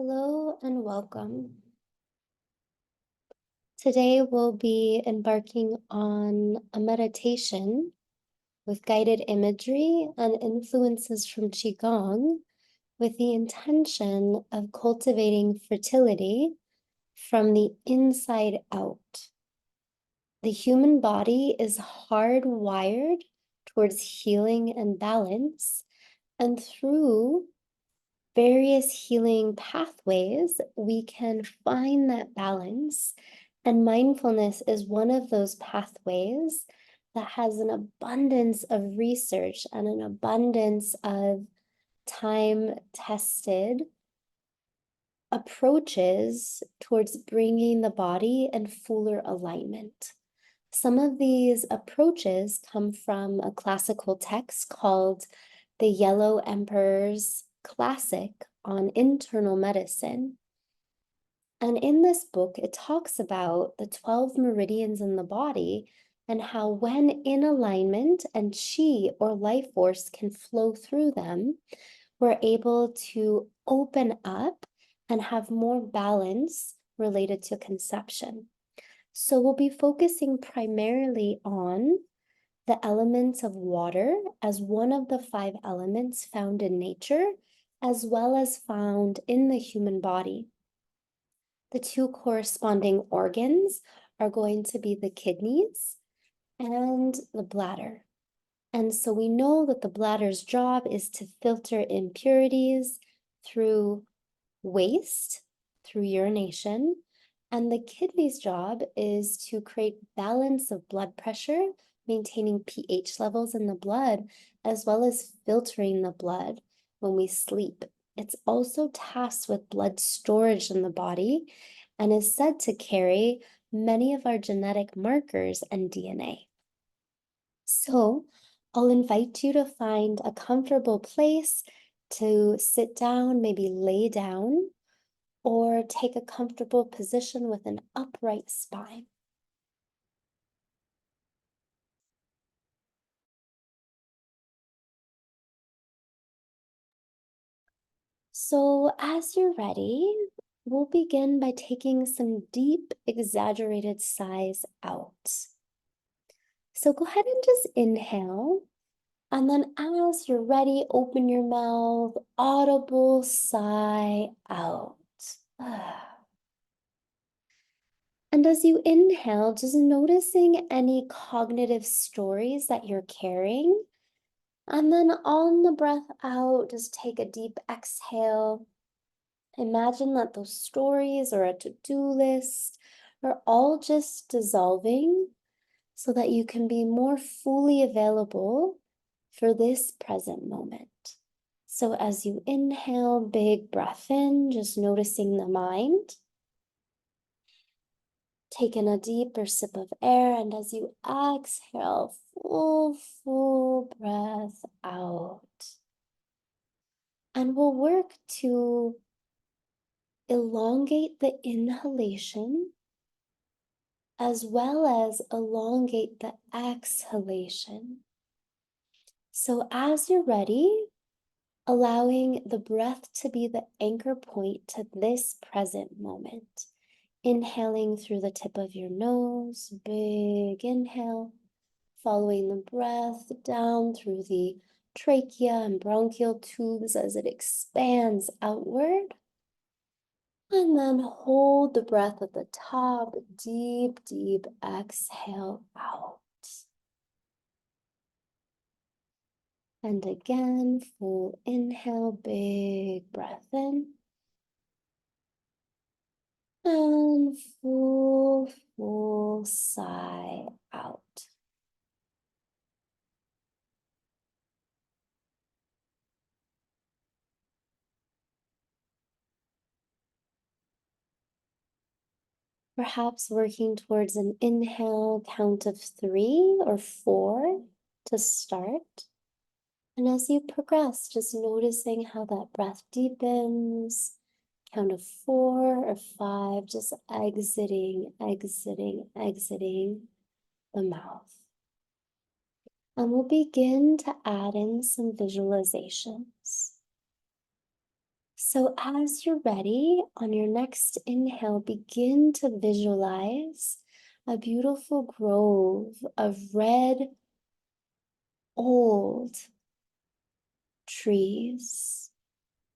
Hello and welcome. Today we'll be embarking on a meditation with guided imagery and influences from Qigong with the intention of cultivating fertility from the inside out. The human body is hardwired towards healing and balance, and through various healing pathways, we can find that balance. And mindfulness is one of those pathways that has an abundance of research and an abundance of time-tested approaches towards bringing the body in fuller alignment. Some of these approaches come from a classical text called The Yellow Emperor's Classic on Internal Medicine. And in this book, it talks about the 12 meridians in the body and how when in alignment and chi or life force can flow through them, we're able to open up and have more balance related to conception. So we'll be focusing primarily on the elements of water as one of the 5 elements found in nature, as well as found in the human body. The 2 corresponding organs are going to be the kidneys and the bladder. And so we know that the bladder's job is to filter impurities through waste, through urination, and the kidney's job is to create balance of blood pressure, maintaining pH levels in the blood, as well as filtering the blood when we sleep. It's also tasked with blood storage in the body and is said to carry many of our genetic markers and DNA. So I'll invite you to find a comfortable place to sit down, maybe lay down, or take a comfortable position with an upright spine. So as you're ready, we'll begin by taking some deep, exaggerated sighs out. So go ahead and just inhale, and then as you're ready, open your mouth, audible sigh out. And as you inhale, just noticing any cognitive stories that you're carrying. And then on the breath out, just take a deep exhale. Imagine that those stories or a to-do list are all just dissolving so that you can be more fully available for this present moment. So as you inhale, big breath in, just noticing the mind. Taking a deeper sip of air, and as you exhale, full breath out. And we'll work to elongate the inhalation as well as elongate the exhalation. So as you're ready, allowing the breath to be the anchor point to this present moment. Inhaling through the tip of your nose, big inhale, following the breath down through the trachea and bronchial tubes as it expands outward. And then hold the breath at the top, deep exhale out. And again, full inhale, big breath in. And full sigh out. Perhaps working towards an inhale count of 3 or 4 to start. And as you progress, just noticing how that breath deepens. Count of 4 or 5, just exiting the mouth. And we'll begin to add in some visualizations. So, as you're ready, on your next inhale, begin to visualize a beautiful grove of red, old trees.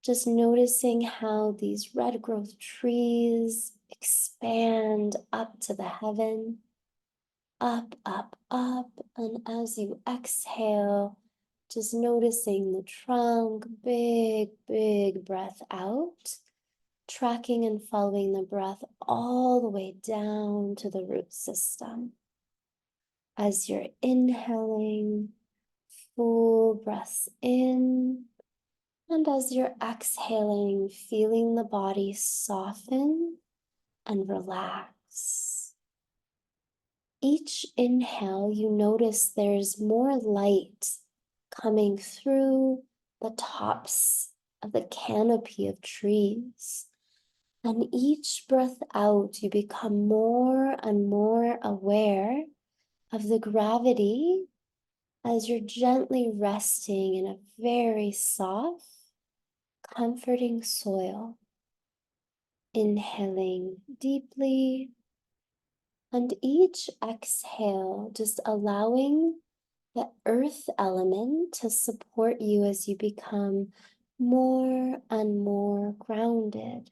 Just noticing how these red growth trees expand up to the heaven, up, up, up. And as you exhale, just noticing the trunk, big, big breath out, tracking and following the breath all the way down to the root system. As you're inhaling, full breaths in, and as you're exhaling, feeling the body soften and relax. Each inhale, you notice there's more light coming through the tops of the canopy of trees. And each breath out, you become more and more aware of the gravity as you're gently resting in a very soft, comforting soil. Inhaling deeply, and each exhale, just allowing the earth element to support you as you become more and more grounded.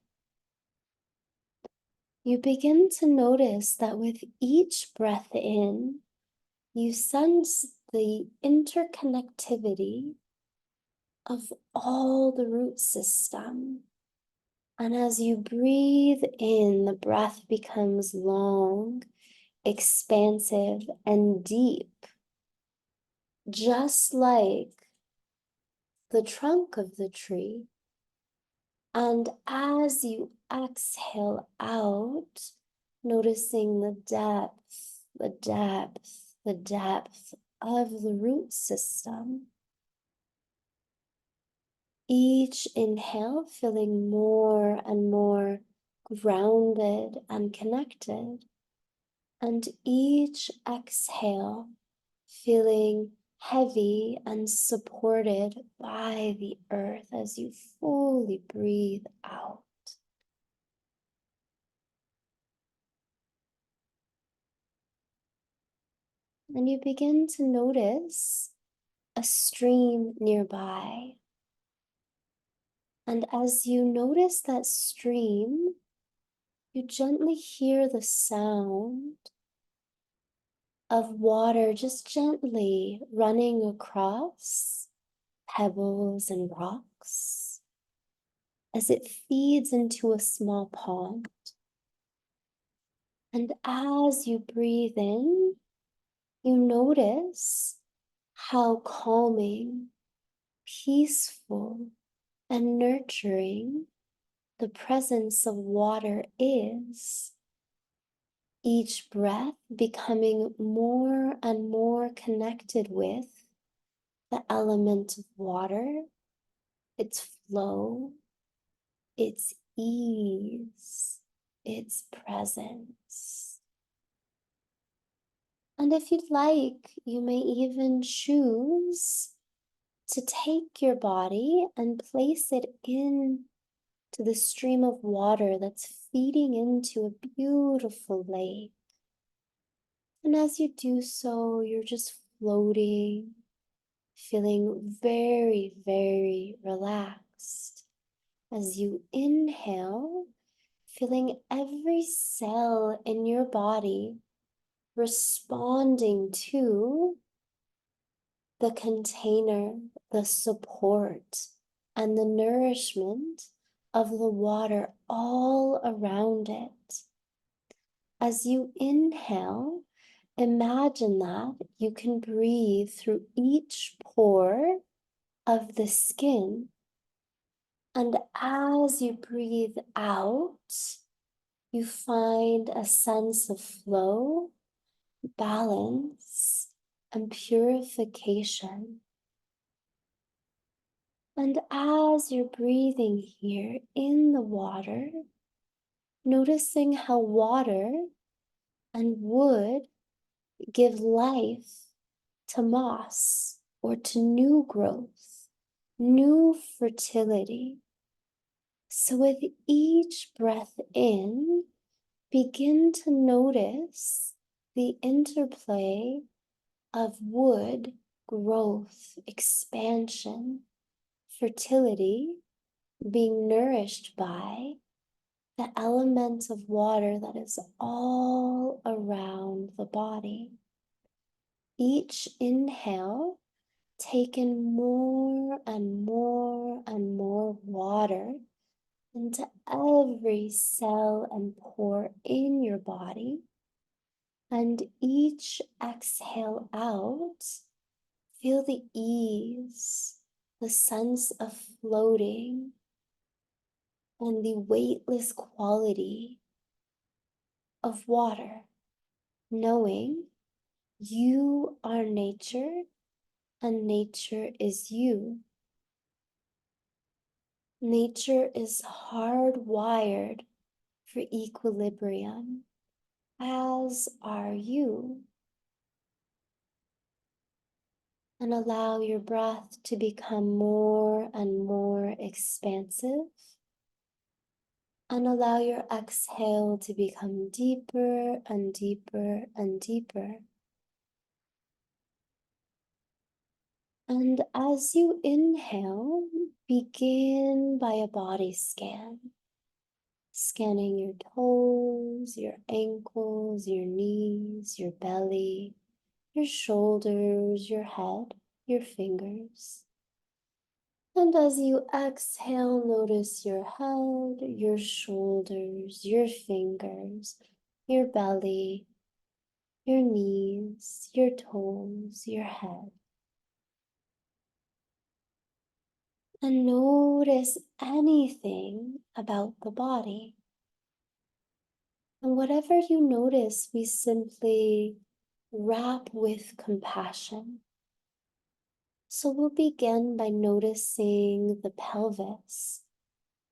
You begin to notice that with each breath in, you sense the interconnectivity of all the root system. And as you breathe in, the breath becomes long, expansive, and deep, just like the trunk of the tree. And as you exhale out, noticing the depth, the depth, the depth of the root system. Each inhale feeling more and more grounded and connected. And each exhale feeling heavy and supported by the earth as you fully breathe out. And you begin to notice a stream nearby. And as you notice that stream, you gently hear the sound of water just gently running across pebbles and rocks as it feeds into a small pond. And as you breathe in, you notice how calming, peaceful, and nurturing the presence of water is. Each breath becoming more and more connected with the element of water, its flow, its ease, its presence. And if you'd like, you may even choose to take your body and place it in to the stream of water that's feeding into a beautiful lake. And as you do so, you're just floating, feeling very, very relaxed. As you inhale, feeling every cell in your body responding to the container, the support, and the nourishment of the water all around it. As you inhale, imagine that you can breathe through each pore of the skin. And as you breathe out, you find a sense of flow, balance, and purification. And as you're breathing here in the water, noticing how water and wood give life to moss or to new growth, new fertility. So, with each breath in, begin to notice the interplay of wood, growth, expansion, fertility being nourished by the element of water that is all around the body. Each inhale, take in more and more and more water into every cell and pore in your body. And each exhale out, feel the ease, the sense of floating, and the weightless quality of water, knowing you are nature and nature is you. Nature is hardwired for equilibrium, as are you. And allow your breath to become more and more expansive. And allow your exhale to become deeper and deeper and deeper. And as you inhale, begin by a body scan. Scanning your toes, your ankles, your knees, your belly, your shoulders, your head, your fingers. And as you exhale, notice your head, your shoulders, your fingers, your belly, your knees, your toes, your head. And notice anything about the body. And whatever you notice, we simply wrap with compassion. So we'll begin by noticing the pelvis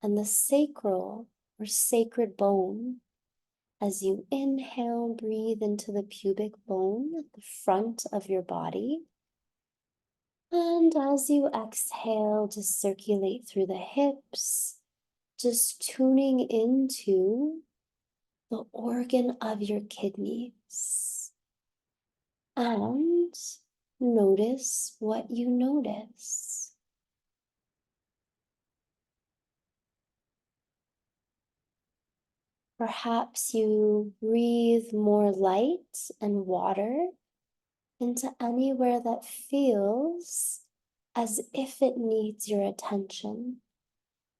and the sacral or sacred bone. As you inhale, breathe into the pubic bone at the front of your body. And as you exhale, just circulate through the hips, just tuning into the organ of your kidneys. And notice what you notice. Perhaps you breathe more light and water into anywhere that feels as if it needs your attention.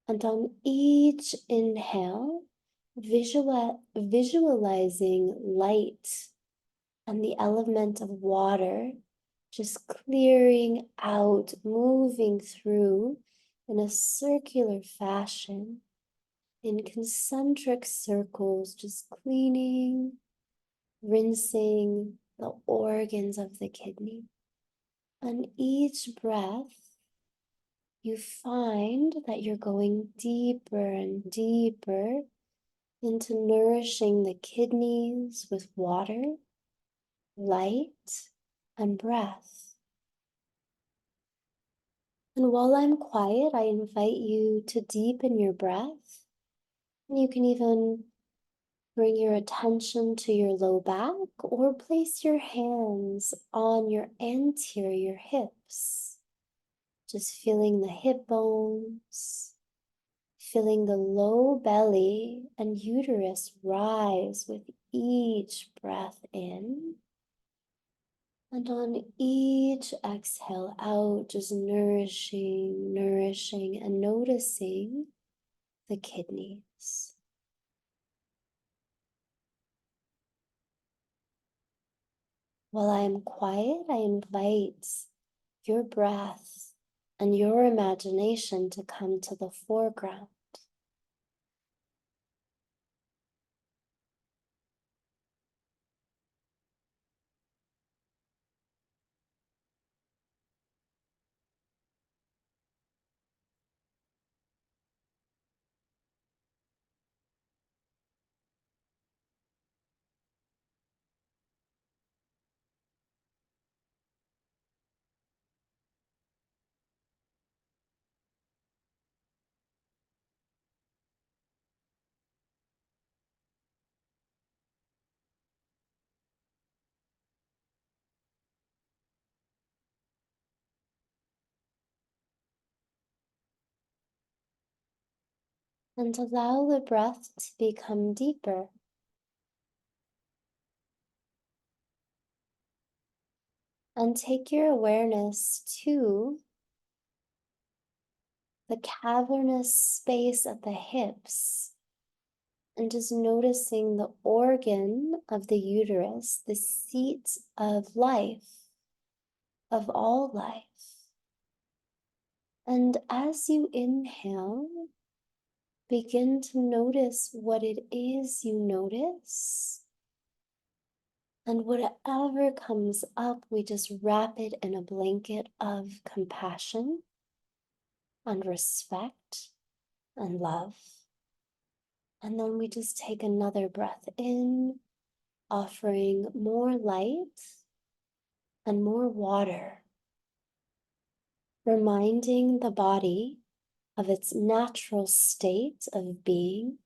And on each inhale, visualizing light and the element of water just clearing out, moving through in a circular fashion, in concentric circles, just cleaning, rinsing the organs of the kidney. On each breath, you find that you're going deeper and deeper into nourishing the kidneys with water, light, and breath. And while I'm quiet, I invite you to deepen your breath. And you can even bring your attention to your low back or place your hands on your anterior hips. Just feeling the hip bones, feeling the low belly and uterus rise with each breath in. And on each exhale out, just nourishing, nourishing, and noticing the kidneys. While I am quiet, I invite your breath and your imagination to come to the foreground. And allow the breath to become deeper. And take your awareness to the cavernous space at the hips, and just noticing the organ of the uterus, the seat of life, of all life. And as you inhale, begin to notice what it is you notice. And whatever comes up, we just wrap it in a blanket of compassion and respect and love. And then we just take another breath in, offering more light and more water, reminding the body of its natural state of being,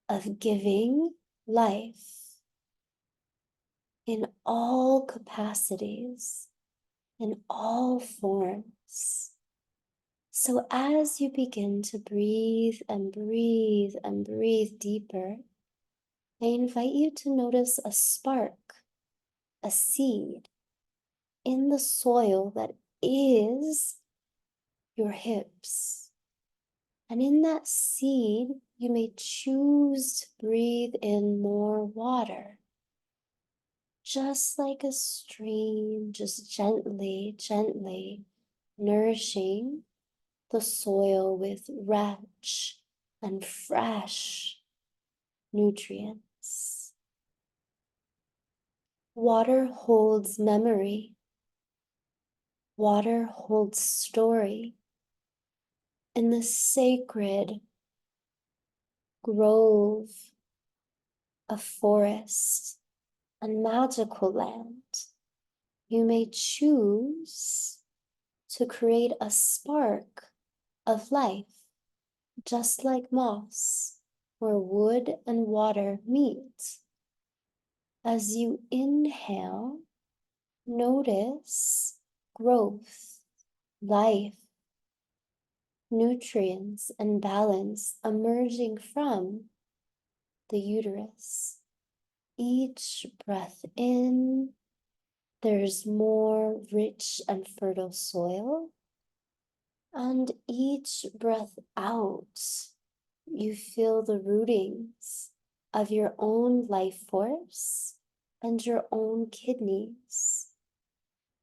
of giving life in all capacities, in all forms. So as you begin to breathe and breathe and breathe deeper, I invite you to notice a spark, a seed in the soil that is your hips. And in that seed, you may choose to breathe in more water, just like a stream, just gently, gently nourishing the soil with rich and fresh nutrients. Water holds memory. Water holds story. In the sacred grove, a forest, and magical land, you may choose to create a spark of life, just like moss, where wood and water meet. As you inhale, notice growth, life, nutrients, and balance emerging from the uterus. Each breath in, there's more rich and fertile soil. And each breath out, you feel the rootings of your own life force and your own kidneys.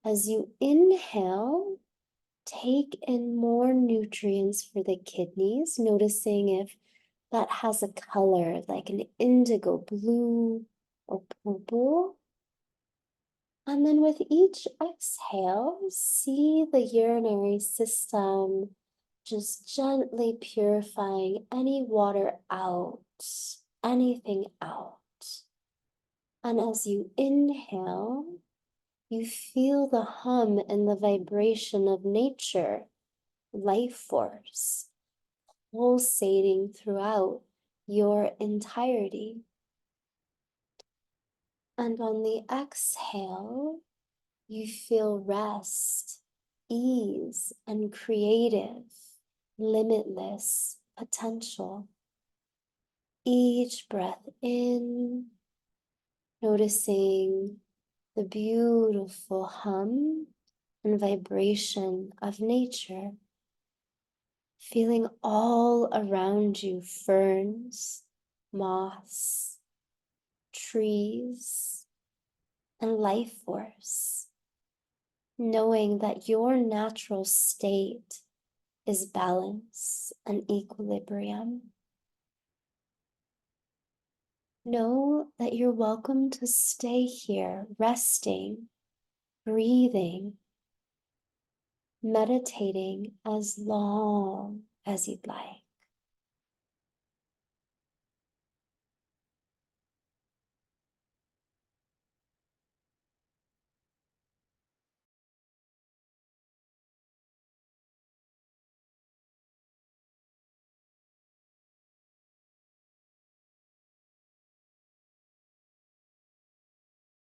As you inhale, take in more nutrients for the kidneys, noticing if that has a color like an indigo blue or purple. And then with each exhale, see the urinary system just gently purifying any water out, anything out. And as you inhale, you feel the hum and the vibration of nature, life force, pulsating throughout your entirety. And on the exhale, you feel rest, ease, and creative, limitless potential. Each breath in, noticing the beautiful hum and vibration of nature, feeling all around you ferns, moss, trees, and life force, knowing that your natural state is balance and equilibrium. Know that you're welcome to stay here, resting, breathing, meditating as long as you'd like.